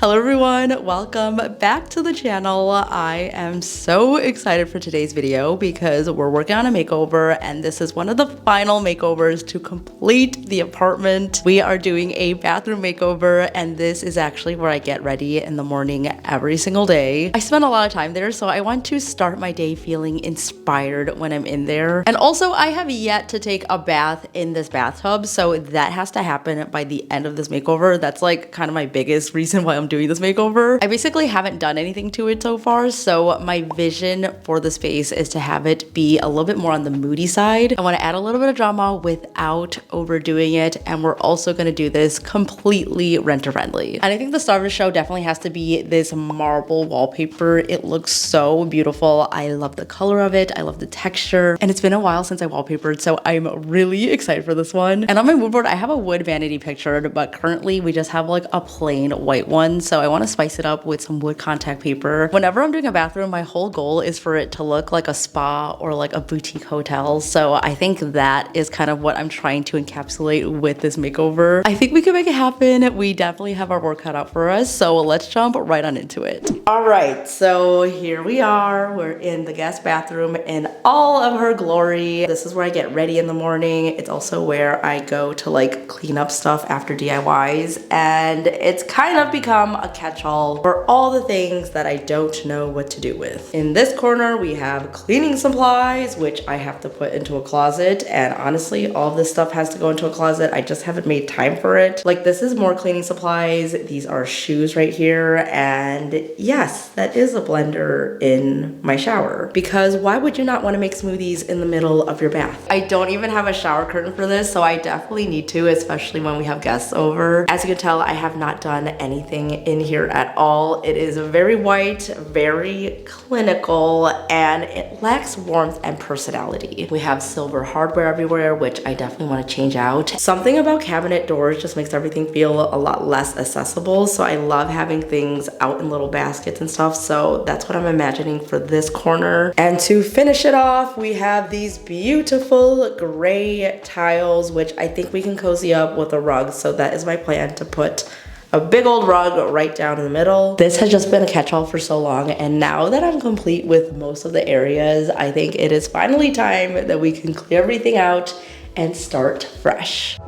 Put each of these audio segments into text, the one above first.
Hello everyone, welcome back to the channel. I am so excited for today's video because we're working on a makeover and this is one of the final makeovers to complete the apartment. We are doing a bathroom makeover and this is actually where I get ready in the morning every single day. I spend a lot of time there, so I want to start my day feeling inspired when I'm in there. And also I have yet to take a bath in this bathtub, so that has to happen by the end of this makeover. That's like kind of my biggest reason why I'm doing this makeover. I basically haven't done anything to it so far, so my vision for the space is to have it be a little bit more on the moody side. I want to add a little bit of drama without overdoing it, and we're also going to do this completely renter friendly. And I think the star of the show definitely has to be this marble wallpaper. It looks so beautiful. I love the color of it. I love the texture, and it's been a while since I wallpapered, so I'm really excited for this one. And on my mood board, I have a wood vanity pictured, but currently we just have like a plain white one. So I want to spice it up with some wood contact paper. Whenever I'm doing a bathroom, my whole goal is for it to look like a spa or like a boutique hotel. So I think that is kind of what I'm trying to encapsulate with this makeover. I think we can make it happen. We definitely have our work cut out for us. So let's jump right on into it. All right, so here we are. We're in the guest bathroom in all of her glory. This is where I get ready in the morning. It's also where I go to like clean up stuff after DIYs. And it's kind of become a catch-all for all the things that I don't know what to do with. In this corner, we have cleaning supplies, which I have to put into a closet. And honestly, all of this stuff has to go into a closet. I just haven't made time for it. Like, this is more cleaning supplies. These are shoes right here. And yes, that is a blender in my shower. Because why would you not want to make smoothies in the middle of your bath? I don't even have a shower curtain for this, so I definitely need to, especially when we have guests over. As you can tell, I have not done anything in here at all. It is very white, very clinical, and it lacks warmth and personality. We have silver hardware everywhere, which I definitely want to change out. Something about cabinet doors just makes everything feel a lot less accessible, so I love having things out in little baskets and stuff, so that's what I'm imagining for this corner. And to finish it off, we have these beautiful gray tiles, which I think we can cozy up with a rug, so that is my plan, to put a big old rug right down in the middle. This has just been a catch-all for so long, and now that I'm complete with most of the areas, I think it is finally time that we can clear everything out and start fresh.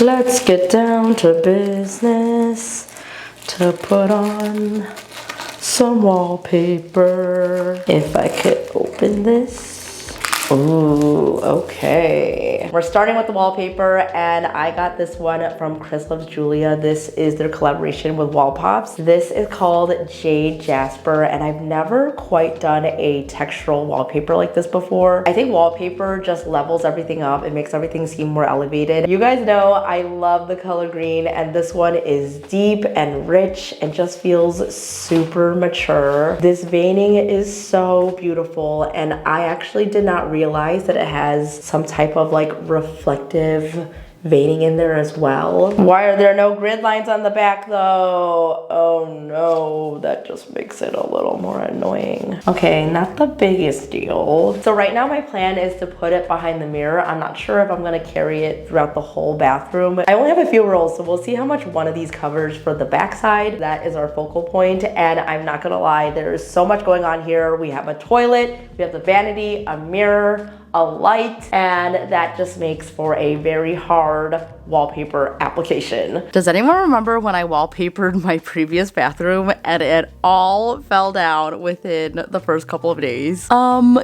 Let's get down to business to put on some wallpaper. If I could open this. Ooh, okay. We're starting with the wallpaper, and I got this one from Chris Loves Julia. This is their collaboration with Wallpops. This is called Jade Jasper, and I've never quite done a textural wallpaper like this before. I think wallpaper just levels everything up. It makes everything seem more elevated. You guys know I love the color green, and this one is deep and rich and just feels super mature. This veining is so beautiful, and I actually did not realize that it has some type of like reflective veining in there as well. Why are there no grid lines on the back though? Oh no, that just makes it a little more annoying. Okay, not the biggest deal. So right now my plan is to put it behind the mirror. I'm not sure if I'm gonna carry it throughout the whole bathroom. I only have a few rolls, so we'll see how much one of these covers for the back side. That is our focal point, and I'm not gonna lie, there is so much going on here. We have a toilet, we have the vanity, a mirror, a light, and that just makes for a very hard wallpaper application. Does anyone remember when I wallpapered my previous bathroom and it all fell down within the first couple of days?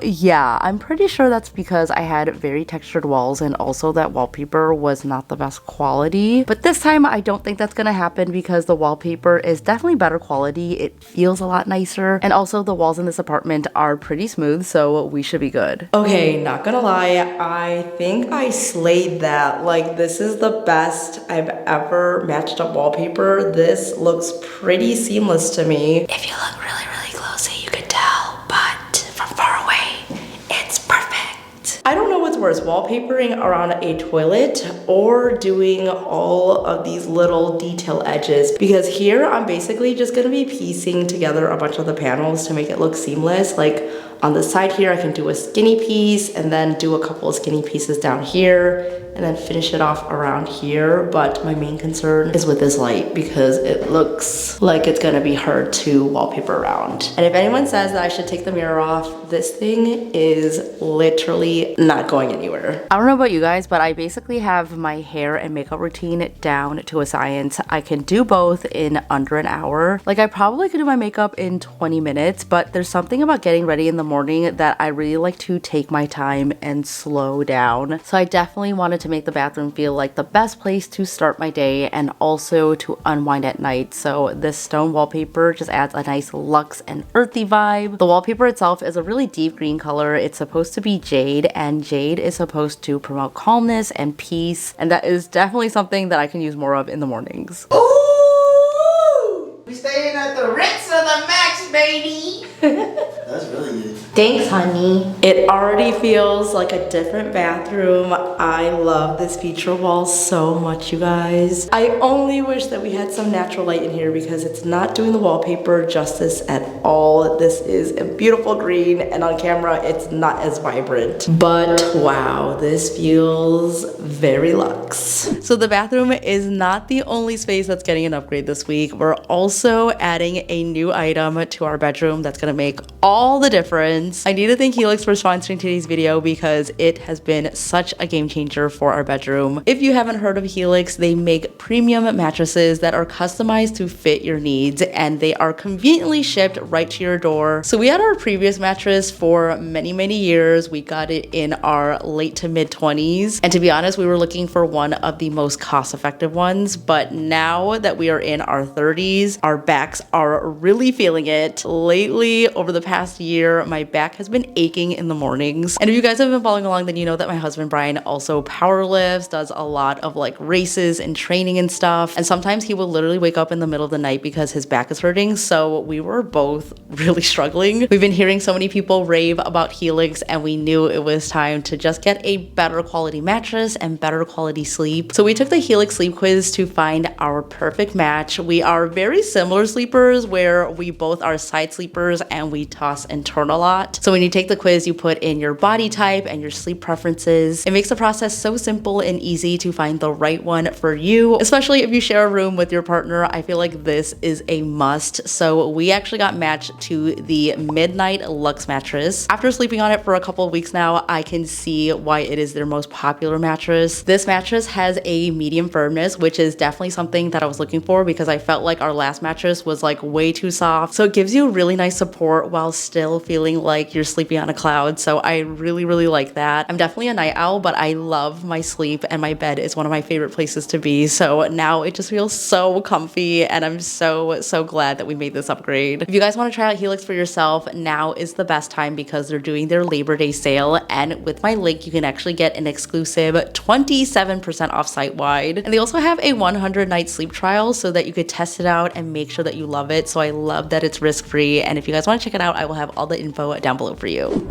Yeah, I'm pretty sure that's because I had very textured walls and also that wallpaper was not the best quality. But this time I don't think that's gonna happen because the wallpaper is definitely better quality. It feels a lot nicer, and also the walls in this apartment are pretty smooth, so we should be good. Okay, not gonna lie, I think I slayed that. Like, this is the best I've ever matched up wallpaper. This looks pretty seamless to me. If you look really, really closely, you could tell, but from far away, it's perfect. I don't know what's worse, wallpapering around a toilet or doing all of these little detail edges, because here I'm basically just gonna be piecing together a bunch of the panels to make it look seamless. Like, On the side here, I can do a skinny piece and then do a couple of skinny pieces down here and then finish it off around here. But my main concern is with this light because it looks like it's gonna be hard to wallpaper around. And if anyone says that I should take the mirror off, this thing is literally not going anywhere. I don't know about you guys, but I basically have my hair and makeup routine down to a science. I can do both in under an hour. Like, I probably could do my makeup in 20 minutes, but there's something about getting ready in the morning that I really like to take my time and slow down. So I definitely wanted to make the bathroom feel like the best place to start my day and also to unwind at night. So this stone wallpaper just adds a nice luxe and earthy vibe. The wallpaper itself is a really deep green color. It's supposed to be jade, and jade is supposed to promote calmness and peace, and that is definitely something that I can use more of in the mornings. Ooh! We staying at the Ritz or the Max, baby! That's really good. Thanks, honey. It already feels like a different bathroom. I love this feature wall so much, you guys. I only wish that we had some natural light in here because it's not doing the wallpaper justice at all. This is a beautiful green, and on camera, it's not as vibrant. But wow, this feels very luxe. So the bathroom is not the only space that's getting an upgrade this week. We're also adding a new item to our bedroom that's gonna make all the difference. I need to thank Helix for sponsoring today's video because it has been such a game changer for our bedroom. If you haven't heard of Helix, they make premium mattresses that are customized to fit your needs, and they are conveniently shipped right to your door. So we had our previous mattress for many, many years. We got it in our late to mid 20s. And to be honest, we were looking for one of the most cost-effective ones. But now that we are in our 30s, our backs are really feeling it. Lately, over the past year, my back has been aching in the mornings. And if you guys have been following along, then you know that my husband Brian also power lifts, does a lot of like races and training and stuff. And sometimes he will literally wake up in the middle of the night because his back is hurting. So we were both really struggling. We've been hearing so many people rave about Helix, and we knew it was time to just get a better quality mattress and better quality sleep. So we took the Helix sleep quiz to find our perfect match. We are very similar sleepers where we both are side sleepers and we toss and turn a lot. So when you take the quiz, you put in your body type and your sleep preferences. It makes the process so simple and easy to find the right one for you, especially if you share a room with your partner. I feel like this is a must. So we actually got matched to the Midnight Luxe mattress. After sleeping on it for a couple of weeks now, I can see why it is their most popular mattress. This mattress has a medium firmness, which is definitely something that I was looking for because I felt like our last mattress was like way too soft. So it gives you really nice support while still feeling like you're sleeping on a cloud. So I really, really like that. I'm definitely a night owl, but I love my sleep, and my bed is one of my favorite places to be. So now it just feels so comfy, and I'm so glad that we made this upgrade. If you guys want to try out Helix for yourself, now is the best time because they're doing their Labor Day sale. And with my link, you can actually get an exclusive 27% off site-wide. And they also have a 100-night sleep trial so that you could test it out and make sure that you love it. So I love that it's risk-free. And if you guys want to check it out, I will have all the info down below for you.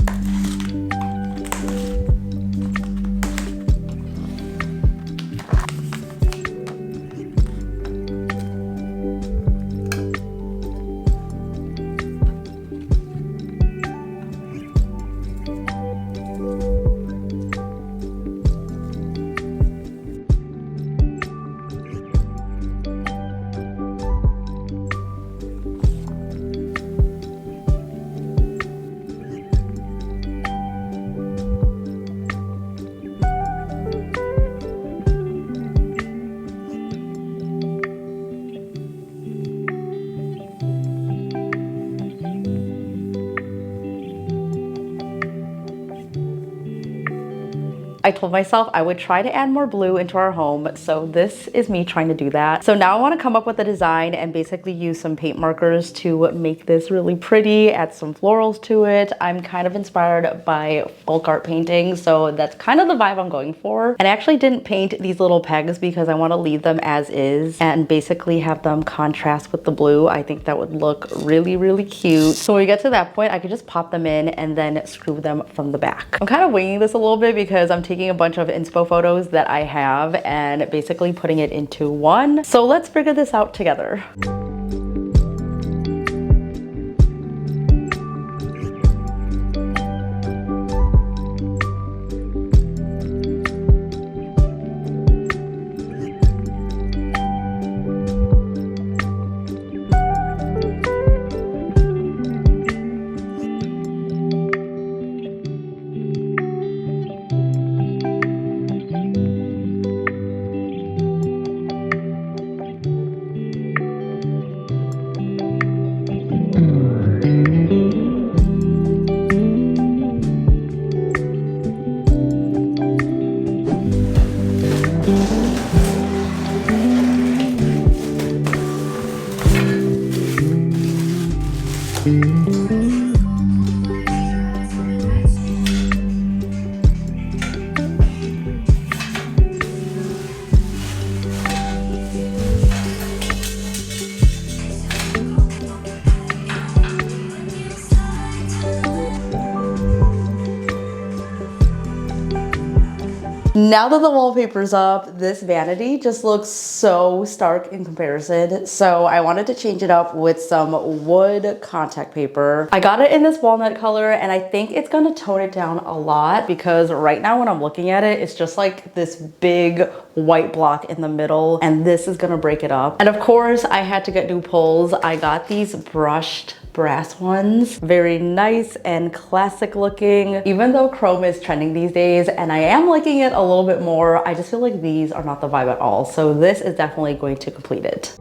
I told myself I would try to add more blue into our home, so this is me trying to do that. So now I want to come up with a design and basically use some paint markers to make this really pretty, add some florals to it. I'm kind of inspired by folk art painting, so that's kind of the vibe I'm going for. And I actually didn't paint these little pegs because I want to leave them as is and basically have them contrast with the blue. I think that would look really, really cute. So when we get to that point, I could just pop them in and then screw them from the back. I'm kind of winging this a little bit because I'm taking a bunch of inspo photos that I have and basically putting it into one. So let's figure this out together. Now that the wallpaper's up, this vanity just looks so stark in comparison. So I wanted to change it up with some wood contact paper. I got it in this walnut color and I think it's gonna tone it down a lot because right now when I'm looking at it, it's just like this big white block in the middle and this is gonna break it up. And of course I had to get new poles. I got these brushed brass ones. Very nice and classic looking. Even though chrome is trending these days and I am liking it a little bit more, I just feel like these are not the vibe at all. So this is definitely going to complete it.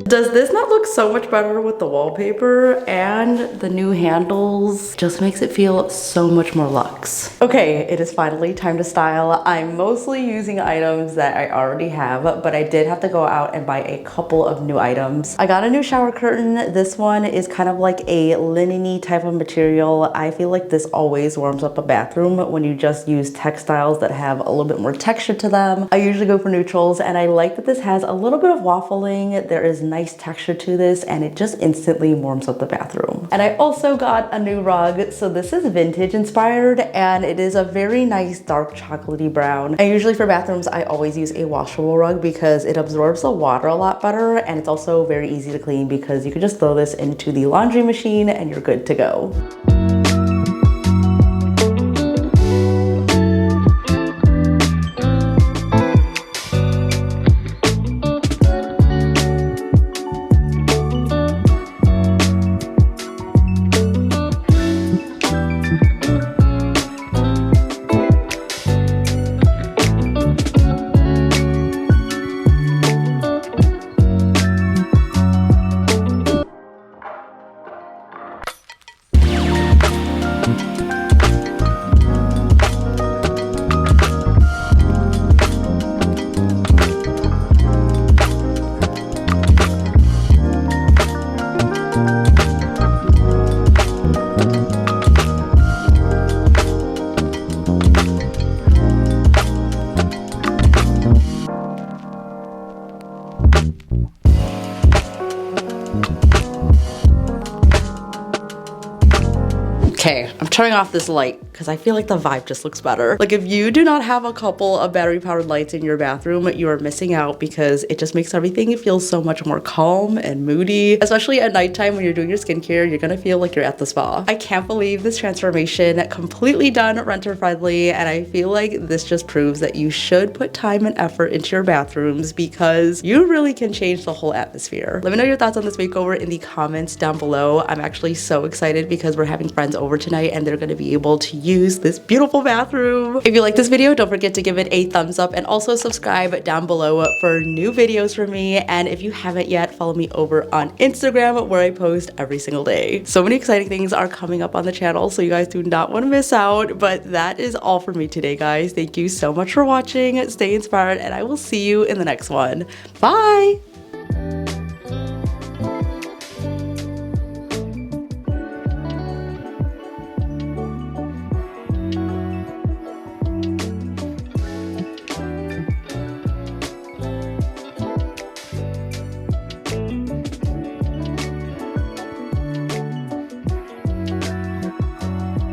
Does this not look so much better with the wallpaper? And the new handles just makes it feel so much more luxe. Okay, it is finally time to style. I'm mostly using items that I already have, but I did have to go out and buy a couple of new items. I got a new shower curtain. This one is kind of like a linen-y type of material. I feel like this always warms up a bathroom when you just use textiles that have a little bit more texture to them. I usually go for neutrals and I like that this has a little bit of waffling. There is nice texture to this and it just instantly warms up the bathroom. And I also got a new rug. So this is vintage inspired and it is a very nice dark chocolatey brown. And usually for bathrooms, I always use a washable rug because it absorbs the water a lot better and it's also very easy to clean because you can just throw this into the laundry machine and you're good to go. Okay, I'm turning off this light because I feel like the vibe just looks better. Like if you do not have a couple of battery powered lights in your bathroom, you are missing out because it just makes everything feel so much more calm and moody. Especially at nighttime when you're doing your skincare, you're gonna feel like you're at the spa. I can't believe this transformation, completely done, renter friendly, and I feel like this just proves that you should put time and effort into your bathrooms because you really can change the whole atmosphere. Let me know your thoughts on this makeover in the comments down below. I'm actually so excited because we're having friends over tonight and they're gonna be able to use this beautiful bathroom. If you like this video, don't forget to give it a thumbs up and also subscribe down below for new videos from me. And if you haven't yet, follow me over on Instagram where I post every single day. So many exciting things are coming up on the channel, so you guys do not want to miss out. But that is all for me today, guys. Thank you so much for watching. Stay inspired and I will see you in the next one. Bye!